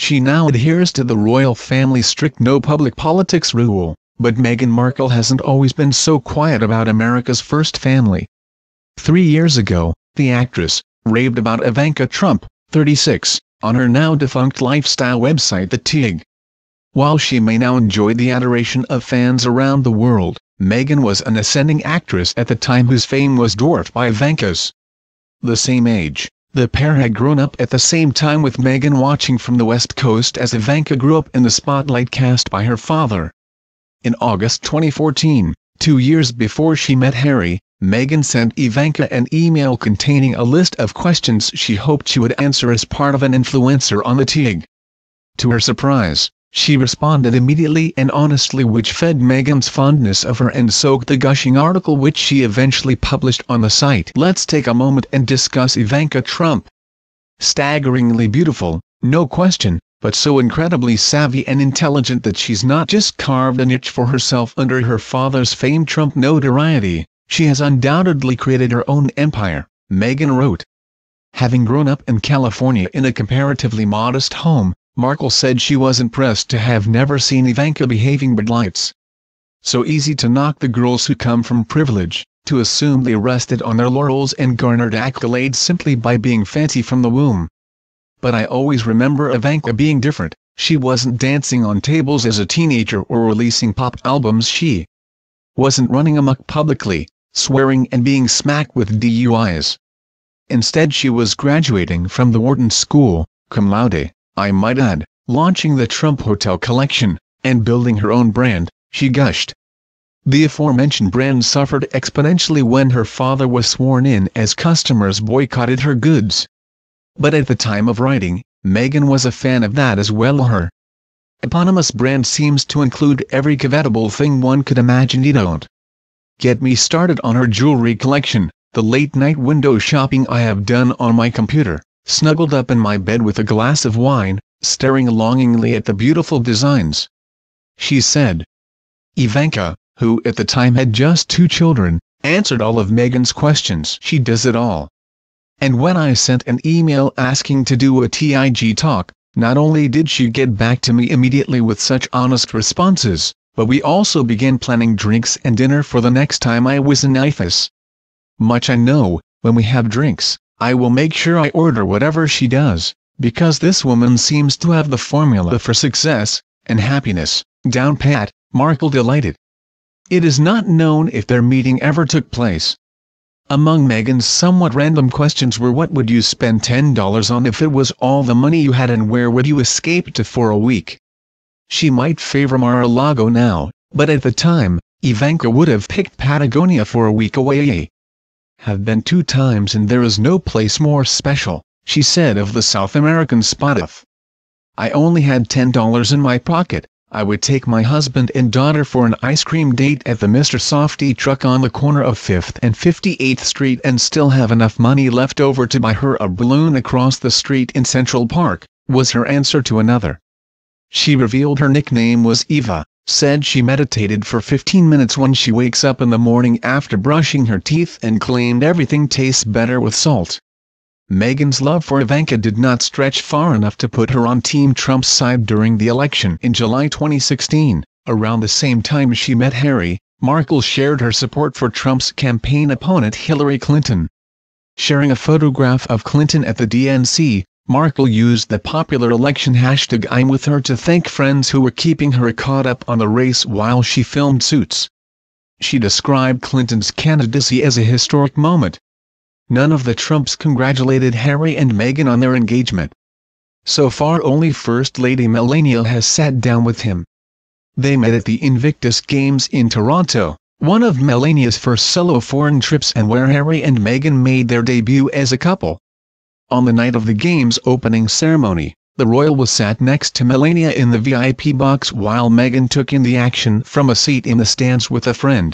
She now adheres to the royal family's strict no public politics rule, but Meghan Markle hasn't always been so quiet about America's first family. 3 years ago, the actress raved about Ivanka Trump, 36, on her now-defunct lifestyle website The Tig. While she may now enjoy the adoration of fans around the world, Meghan was an ascending actress at the time whose fame was dwarfed by Ivanka's. The same age, the pair had grown up at the same time, with Meghan watching from the West Coast as Ivanka grew up in the spotlight cast by her father. In August 2014, 2 years before she met Harry, Meghan sent Ivanka an email containing a list of questions she hoped she would answer as part of an influencer on the Tig. To her surprise, she responded immediately and honestly, which fed Meghan's fondness of her and soaked the gushing article which she eventually published on the site. Let's take a moment and discuss Ivanka Trump. Staggeringly beautiful, no question, but so incredibly savvy and intelligent that she's not just carved a niche for herself under her father's famed Trump notoriety, she has undoubtedly created her own empire, Meghan wrote. Having grown up in California in a comparatively modest home, Markle said she was impressed to have never seen Ivanka behaving but lights. So easy to knock the girls who come from privilege, to assume they rested on their laurels and garnered accolades simply by being fancy from the womb. But I always remember Ivanka being different. She wasn't dancing on tables as a teenager or releasing pop albums. She wasn't running amok publicly, swearing and being smacked with DUIs. Instead, she was graduating from the Wharton school, cum laude, I might add, launching the Trump Hotel collection, and building her own brand, she gushed. The aforementioned brand suffered exponentially when her father was sworn in as customers boycotted her goods. But at the time of writing, Meghan was a fan of that as well. Her eponymous brand seems to include every covetable thing one could imagine. You don't get me started on her jewelry collection, the late-night window shopping I have done on my computer, snuggled up in my bed with a glass of wine, staring longingly at the beautiful designs. She said. Ivanka, who at the time had just 2 children, answered all of Meghan's questions. She does it all. And when I sent an email asking to do a TIG talk, not only did she get back to me immediately with such honest responses, but we also began planning drinks and dinner for the next time I was in IFAS. Much I know, when we have drinks, I will make sure I order whatever she does, because this woman seems to have the formula for success and happiness down pat. Markle delighted. It is not known if their meeting ever took place. Among Meghan's somewhat random questions were, what would you spend $10 on if it was all the money you had, and where would you escape to for a week? She might favor Mar-a-Lago now, but at the time, Ivanka would have picked Patagonia for a week away. Have been 2 times and there is no place more special, she said of the South American spot. I only had $10 in my pocket. I would take my husband and daughter for an ice cream date at the Mr. Softy truck on the corner of 5th and 58th Street and still have enough money left over to buy her a balloon across the street in Central Park, was her answer to another. She revealed her nickname was Eva, said she meditated for 15 minutes when she wakes up in the morning after brushing her teeth, and claimed everything tastes better with salt. Meghan's love for Ivanka did not stretch far enough to put her on Team Trump's side during the election in July 2016. Around the same time she met Harry, Markle shared her support for Trump's campaign opponent Hillary Clinton. Sharing a photograph of Clinton at the DNC, Markle used the popular election hashtag I'm with her to thank friends who were keeping her caught up on the race while she filmed Suits. She described Clinton's candidacy as a historic moment. None of the Trumps congratulated Harry and Meghan on their engagement. So far only First Lady Melania has sat down with him. They met at the Invictus Games in Toronto, one of Melania's first solo foreign trips, and where Harry and Meghan made their debut as a couple. On the night of the Games opening ceremony, the royal was sat next to Melania in the VIP box while Meghan took in the action from a seat in the stands with a friend.